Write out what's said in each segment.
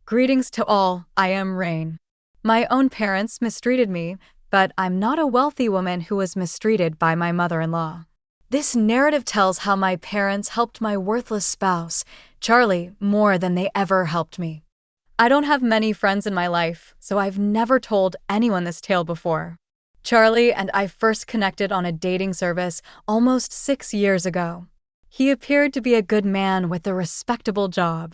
Greetings to all, I am Rain. My own parents mistreated me, but I'm not a wealthy woman who was mistreated by my mother-in-law. This narrative tells how my parents helped my worthless spouse, Charlie, more than they ever helped me. I don't have many friends in my life, so I've never told anyone this tale before. Charlie and I first connected on a dating service almost 6 years ago. He appeared to be a good man with a respectable job.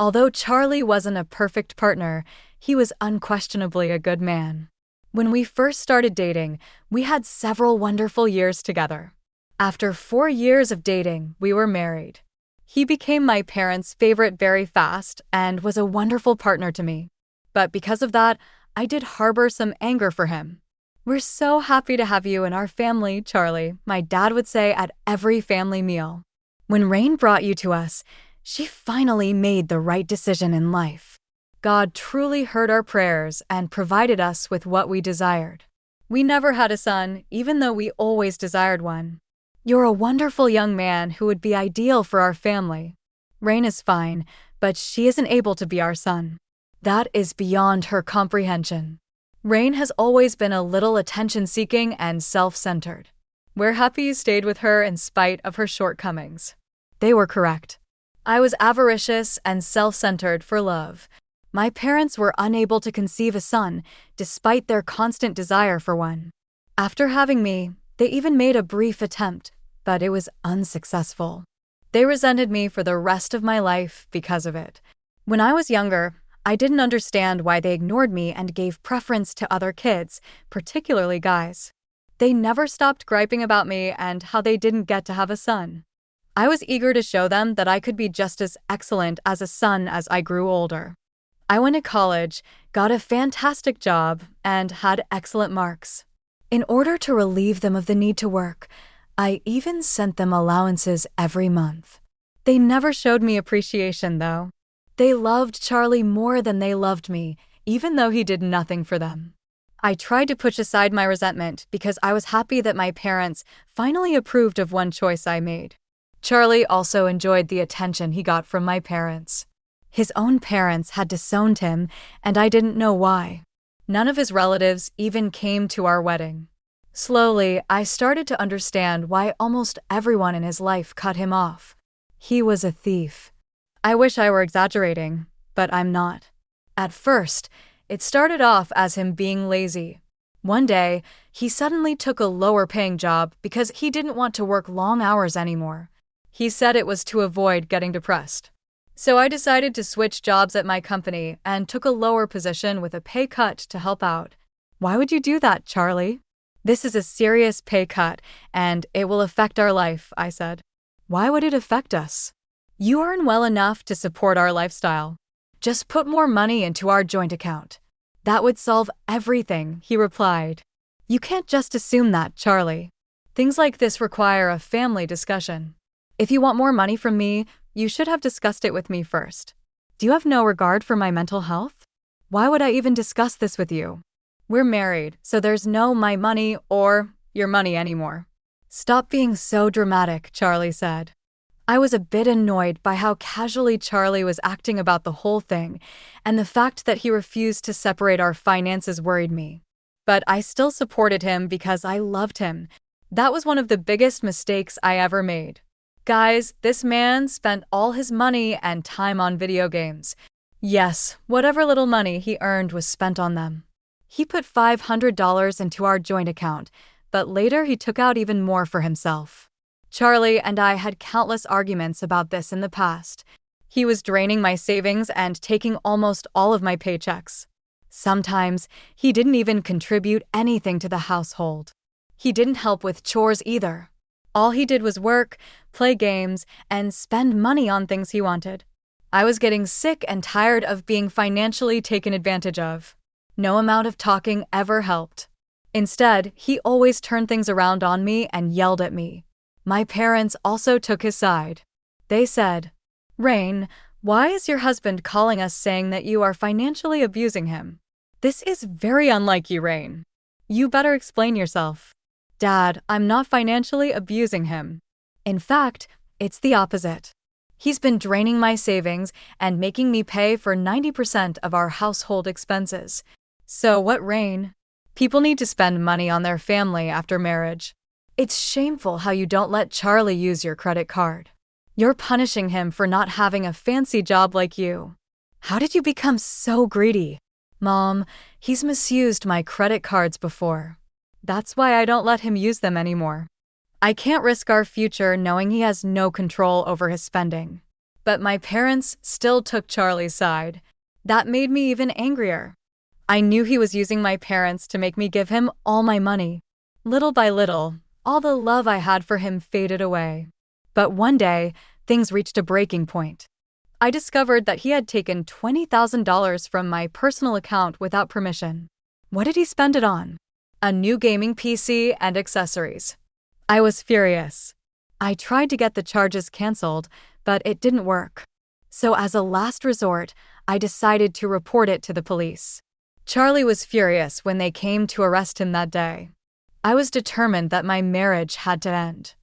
Although Charlie wasn't a perfect partner, he was unquestionably a good man. When we first started dating, we had several wonderful years together. After 4 years of dating, we were married. He became my parents' favorite very fast and was a wonderful partner to me. But because of that, I did harbor some anger for him. "We're so happy to have you in our family, Charlie," my dad would say at every family meal. "When Rain brought you to us, she finally made the right decision in life. God truly heard our prayers and provided us with what we desired. We never had a son, even though we always desired one. You're a wonderful young man who would be ideal for our family. Rain is fine, but she isn't able to be our son. That is beyond her comprehension. Rain has always been a little attention-seeking and self-centered. We're happy you stayed with her in spite of her shortcomings." They were correct. I was avaricious and self-centered for love. My parents were unable to conceive a son, despite their constant desire for one. After having me, they even made a brief attempt, but it was unsuccessful. They resented me for the rest of my life because of it. When I was younger, I didn't understand why they ignored me and gave preference to other kids, particularly guys. They never stopped griping about me and how they didn't get to have a son. I was eager to show them that I could be just as excellent as a son as I grew older. I went to college, got a fantastic job, and had excellent marks. In order to relieve them of the need to work, I even sent them allowances every month. They never showed me appreciation, though. They loved Charlie more than they loved me, even though he did nothing for them. I tried to push aside my resentment because I was happy that my parents finally approved of one choice I made. Charlie also enjoyed the attention he got from my parents. His own parents had disowned him, and I didn't know why. None of his relatives even came to our wedding. Slowly, I started to understand why almost everyone in his life cut him off. He was a thief. I wish I were exaggerating, but I'm not. At first, it started off as him being lazy. One day, he suddenly took a lower-paying job because he didn't want to work long hours anymore. He said it was to avoid getting depressed. So I decided to switch jobs at my company and took a lower position with a pay cut to help out. "Why would you do that, Charlie?" "This is a serious pay cut, and it will affect our life," I said. "Why would it affect us? You earn well enough to support our lifestyle. Just put more money into our joint account. That would solve everything," he replied. "You can't just assume that, Charlie. Things like this require a family discussion. If you want more money from me, you should have discussed it with me first. Do you have no regard for my mental health? Why would I even discuss this with you? We're married, so there's no my money or your money anymore." "Stop being so dramatic," Charlie said. I was a bit annoyed by how casually Charlie was acting about the whole thing, and the fact that he refused to separate our finances worried me. But I still supported him because I loved him. That was one of the biggest mistakes I ever made. Guys, this man spent all his money and time on video games. Yes, whatever little money he earned was spent on them. He put $500 into our joint account, but later he took out even more for himself. Charlie and I had countless arguments about this in the past. He was draining my savings and taking almost all of my paychecks. Sometimes, he didn't even contribute anything to the household. He didn't help with chores either. All he did was work, play games, and spend money on things he wanted. I was getting sick and tired of being financially taken advantage of. No amount of talking ever helped. Instead, he always turned things around on me and yelled at me. My parents also took his side. They said, "Rain, why is your husband calling us saying that you are financially abusing him? This is very unlike you, Rain. You better explain yourself." "Dad, I'm not financially abusing him. In fact, it's the opposite. He's been draining my savings and making me pay for 90% of our household expenses. So what, Rain? People need to spend money on their family after marriage. It's shameful how you don't let Charlie use your credit card. You're punishing him for not having a fancy job like you. How did you become so greedy? Mom, he's misused my credit cards before. That's why I don't let him use them anymore. I can't risk our future knowing he has no control over his spending. But my parents still took Charlie's side. That made me even angrier. I knew he was using my parents to make me give him all my money. Little by little, all the love I had for him faded away. But one day, things reached a breaking point. I discovered that he had taken $20,000 from my personal account without permission. What did he spend it on? A new gaming PC and accessories. I was furious. I tried to get the charges canceled, but it didn't work. So as a last resort, I decided to report it to the police. Charlie was furious when they came to arrest him that day. I was determined that my marriage had to end.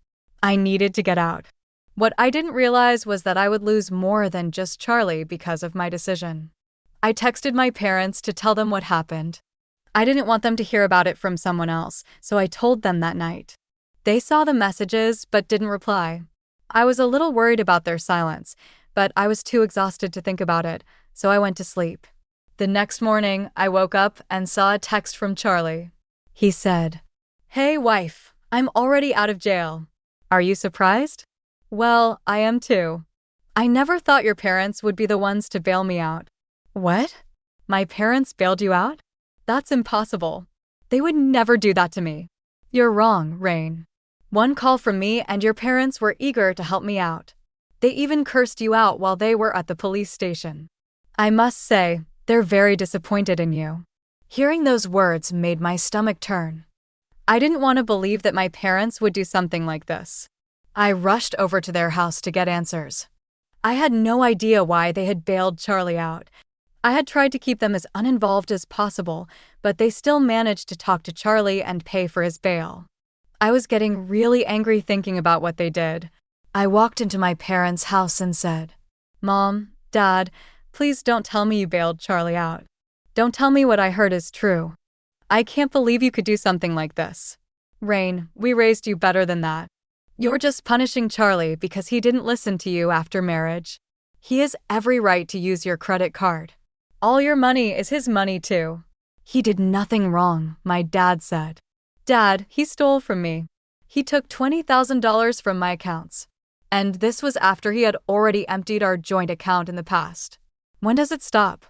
I needed to get out. What I didn't realize was that I would lose more than just Charlie because of my decision. I texted my parents to tell them what happened. I didn't want them to hear about it from someone else, so I told them that night. They saw the messages but didn't reply. I was a little worried about their silence, but I was too exhausted to think about it, so I went to sleep. The next morning, I woke up and saw a text from Charlie. He said, "Hey wife, I'm already out of jail. Are you surprised?" Well, I am too. I never thought your parents would be the ones to bail me out. What? My parents bailed you out? That's impossible. They would never do that to me. You're wrong, Rain. One call from me and your parents were eager to help me out. They even cursed you out while they were at the police station. I must say, they're very disappointed in you. Hearing those words made my stomach turn. I didn't want to believe that my parents would do something like this. I rushed over to their house to get answers. I had no idea why they had bailed Charlie out. I had tried to keep them as uninvolved as possible, but they still managed to talk to Charlie and pay for his bail. I was getting really angry thinking about what they did. I walked into my parents' house and said, "Mom, Dad, please don't tell me you bailed Charlie out. Don't tell me what I heard is true. I can't believe you could do something like this. Rain, we raised you better than that. You're just punishing Charlie because he didn't listen to you after marriage. He has every right to use your credit card. All your money is his money too." He did nothing wrong, my dad said. Dad, he stole from me. He took $20,000 from my accounts. And this was after he had already emptied our joint account in the past. When does it stop?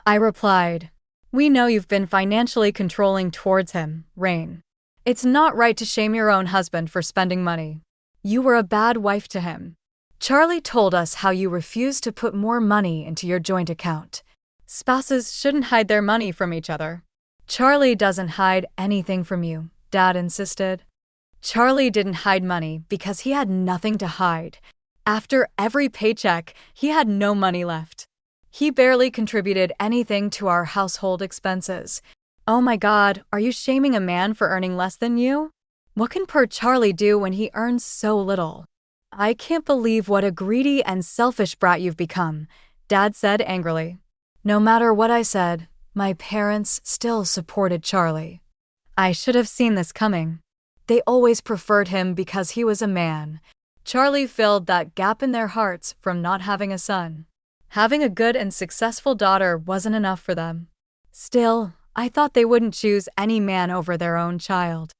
I replied, "We know you've been financially controlling towards him, Rain. It's not right to shame your own husband for spending money. You were a bad wife to him. Charlie told us how you refused to put more money into your joint account. Spouses shouldn't hide their money from each other." "Charlie doesn't hide anything from you," Dad insisted. Charlie didn't hide money because he had nothing to hide. After every paycheck, he had no money left. He barely contributed anything to our household expenses. Oh my God, are you shaming a man for earning less than you? What can poor Charlie do when he earns so little? I can't believe what a greedy and selfish brat you've become, Dad said angrily. No matter what I said, my parents still supported Charlie. I should have seen this coming. They always preferred him because he was a man. Charlie filled that gap in their hearts from not having a son. Having a good and successful daughter wasn't enough for them. Still, I thought they wouldn't choose any man over their own child.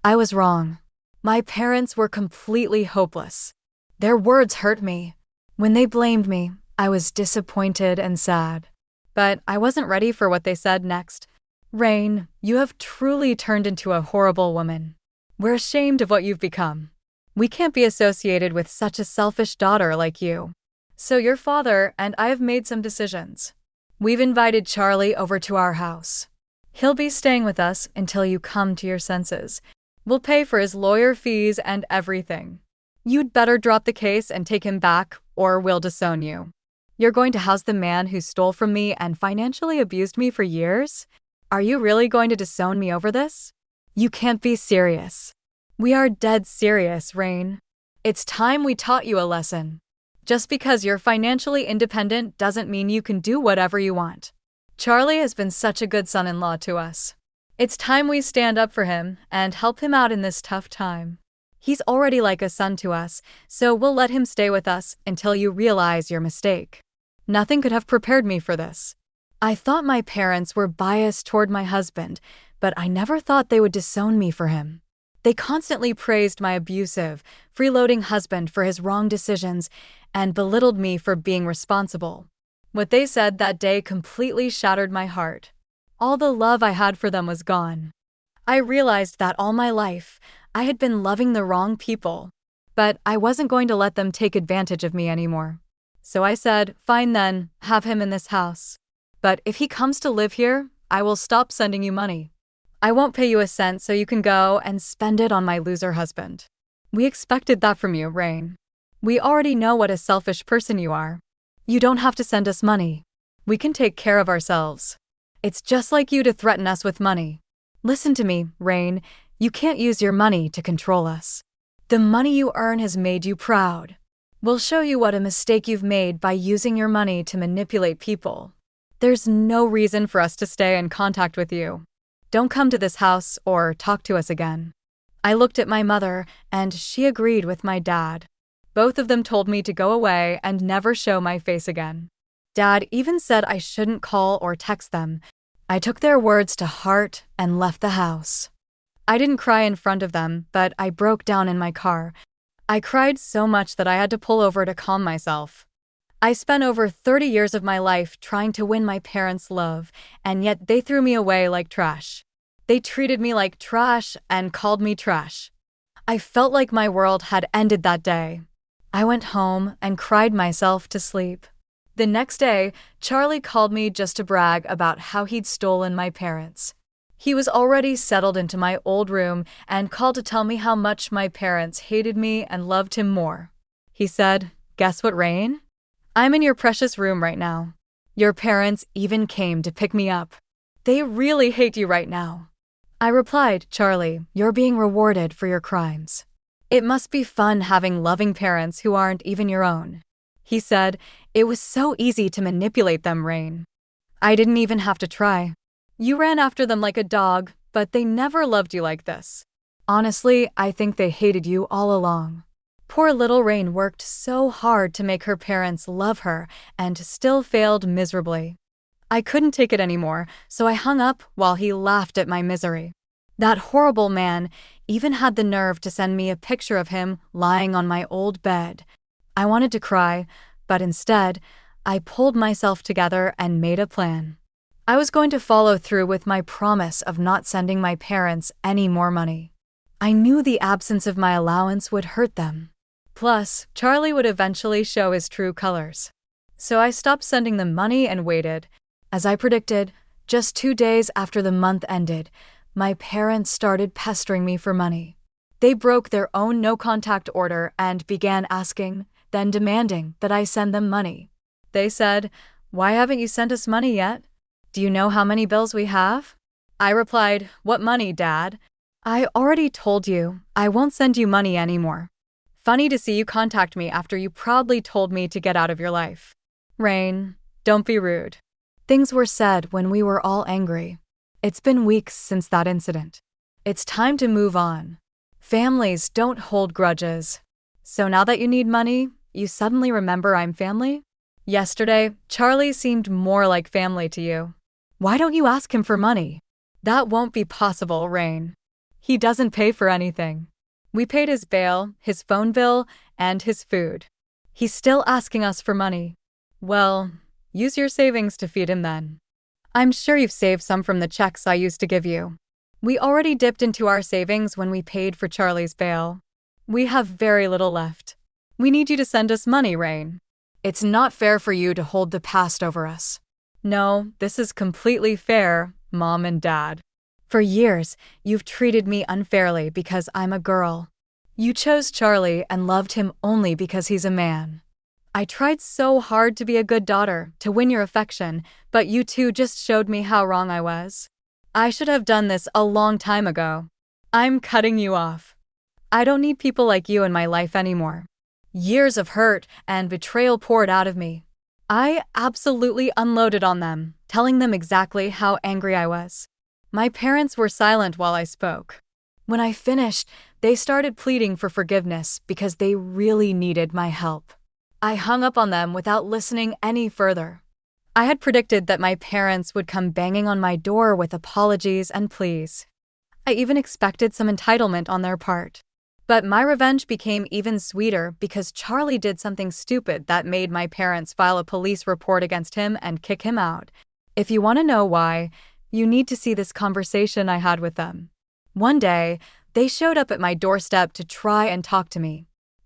I was wrong. My parents were completely hopeless. Their words hurt me. When they blamed me, I was disappointed and sad. But I wasn't ready for what they said next. Rain, you have truly turned into a horrible woman. We're ashamed of what you've become. We can't be associated with such a selfish daughter like you. So your father and I have made some decisions. We've invited Charlie over to our house. He'll be staying with us until you come to your senses. We'll pay for his lawyer fees and everything. You'd better drop the case and take him back, or we'll disown you. You're going to house the man who stole from me and financially abused me for years? Are you really going to disown me over this? You can't be serious. We are dead serious, Rain. It's time we taught you a lesson. Just because you're financially independent doesn't mean you can do whatever you want. Charlie has been such a good son-in-law to us. It's time we stand up for him and help him out in this tough time. He's already like a son to us, so we'll let him stay with us until you realize your mistake. Nothing could have prepared me for this. I thought my parents were biased toward my husband, but I never thought they would disown me for him. They constantly praised my abusive, freeloading husband for his wrong decisions and belittled me for being responsible. What they said that day completely shattered my heart. All the love I had for them was gone. I realized that all my life, I had been loving the wrong people, but I wasn't going to let them take advantage of me anymore. So I said, fine then, have him in this house. But if he comes to live here, I will stop sending you money. I won't pay you a cent so you can go and spend it on my loser husband. We expected that from you, Rain. We already know what a selfish person you are. You don't have to send us money. We can take care of ourselves. It's just like you to threaten us with money. Listen to me, Rain. You can't use your money to control us. The money you earn has made you proud. We'll show you what a mistake you've made by using your money to manipulate people. There's no reason for us to stay in contact with you. Don't come to this house or talk to us again. I looked at my mother, and she agreed with my dad. Both of them told me to go away and never show my face again. Dad even said I shouldn't call or text them. I took their words to heart and left the house. I didn't cry in front of them, but I broke down in my car. I cried so much that I had to pull over to calm myself. I spent over 30 years of my life trying to win my parents' love, and yet they threw me away like trash. They treated me like trash and called me trash. I felt like my world had ended that day. I went home and cried myself to sleep. The next day, Charlie called me just to brag about how he'd stolen my parents. He was already settled into my old room and called to tell me how much my parents hated me and loved him more. He said, "Guess what, Rain? I'm in your precious room right now. Your parents even came to pick me up. They really hate you right now." I replied, "Charlie, you're being rewarded for your crimes. It must be fun having loving parents who aren't even your own." He said, "It was so easy to manipulate them, Rain. I didn't even have to try. You ran after them like a dog, but they never loved you like this. Honestly, I think they hated you all along." Poor little Rain worked so hard to make her parents love her and still failed miserably. I couldn't take it anymore, so I hung up while he laughed at my misery. That horrible man even had the nerve to send me a picture of him lying on my old bed. I wanted to cry, but instead, I pulled myself together and made a plan. I was going to follow through with my promise of not sending my parents any more money. I knew the absence of my allowance would hurt them. Plus, Charlie would eventually show his true colors. So I stopped sending them money and waited. As I predicted, just 2 days after the month ended, my parents started pestering me for money. They broke their own no-contact order and began asking, then demanding, that I send them money. They said, "Why haven't you sent us money yet? Do you know how many bills we have?" I replied, "What money, Dad? I already told you, I won't send you money anymore. Funny to see you contact me after you proudly told me to get out of your life. Rain, don't be rude." Things were said when we were all angry. It's been weeks since that incident. It's time to move on. Families don't hold grudges. So now that you need money, you suddenly remember I'm family? Yesterday, Charlie seemed more like family to you. Why don't you ask him for money? That won't be possible, Rain. He doesn't pay for anything. We paid his bail, his phone bill, and his food. He's still asking us for money. Well, use your savings to feed him then. I'm sure you've saved some from the checks I used to give you. We already dipped into our savings when we paid for Charlie's bail. We have very little left. We need you to send us money, Rain. It's not fair for you to hold the past over us. No, this is completely fair, Mom and Dad. For years, you've treated me unfairly because I'm a girl. You chose Charlie and loved him only because he's a man. I tried so hard to be a good daughter, to win your affection, but you two just showed me how wrong I was. I should have done this a long time ago. I'm cutting you off. I don't need people like you in my life anymore. Years of hurt and betrayal poured out of me. I absolutely unloaded on them, telling them exactly how angry I was. My parents were silent while I spoke. When I finished, they started pleading for forgiveness because they really needed my help. I hung up on them without listening any further. I had predicted that my parents would come banging on my door with apologies and pleas. I even expected some entitlement on their part. But my revenge became even sweeter because Charlie did something stupid that made my parents file a police report against him and kick him out. If you want to know why, you need to see this conversation I had with them. One day, they showed up at my doorstep to try and talk to me.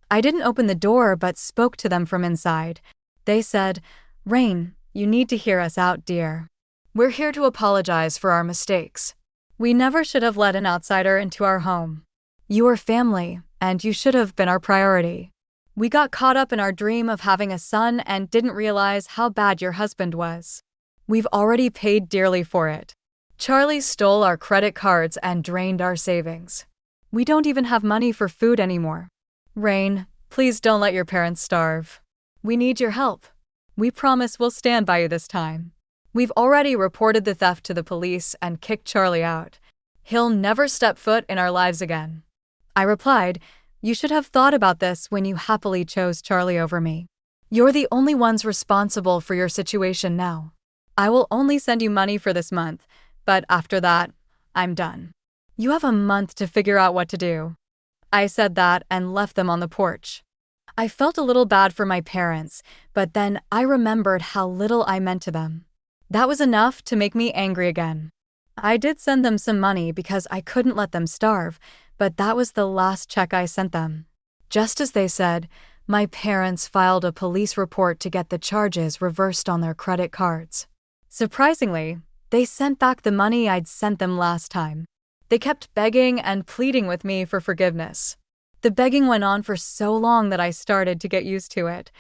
I didn't open the door but spoke to them from inside. They said, "Rain, you need to hear us out, dear. We're here to apologize for our mistakes. We never should have let an outsider into our home. You are family, and you should have been our priority. We got caught up in our dream of having a son and didn't realize how bad your husband was. We've already paid dearly for it. Charlie stole our credit cards and drained our savings. We don't even have money for food anymore. Rain, please don't let your parents starve. We need your help. We promise we'll stand by you this time. We've already reported the theft to the police and kicked Charlie out. He'll never step foot in our lives again." I replied, "You should have thought about this when you happily chose Charlie over me. You're the only ones responsible for your situation now. I will only send you money for this month, but after that, I'm done. You have a month to figure out what to do." I said that and left them on the porch. I felt a little bad for my parents, but then I remembered how little I meant to them. That was enough to make me angry again. I did send them some money because I couldn't let them starve, but that was the last check I sent them. Just as they said, my parents filed a police report to get the charges reversed on their credit cards. Surprisingly, they sent back the money I'd sent them last time. They kept begging and pleading with me for forgiveness. The begging went on for so long that I started to get used to it.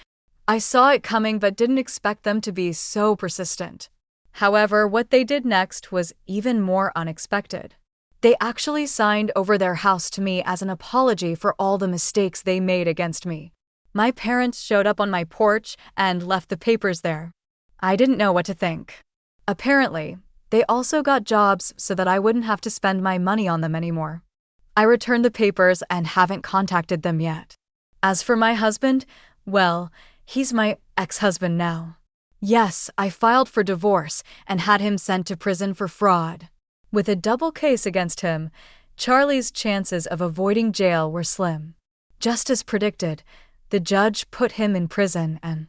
I saw it coming but didn't expect them to be so persistent. However, what they did next was even more unexpected. They actually signed over their house to me as an apology for all the mistakes they made against me. My parents showed up on my porch and left the papers there. I didn't know what to think. Apparently, they also got jobs so that I wouldn't have to spend my money on them anymore. I returned the papers and haven't contacted them yet. As for my husband, well, he's my ex-husband now. Yes, I filed for divorce and had him sent to prison for fraud. With a double case against him, Charlie's chances of avoiding jail were slim. Just as predicted, the judge put him in prison and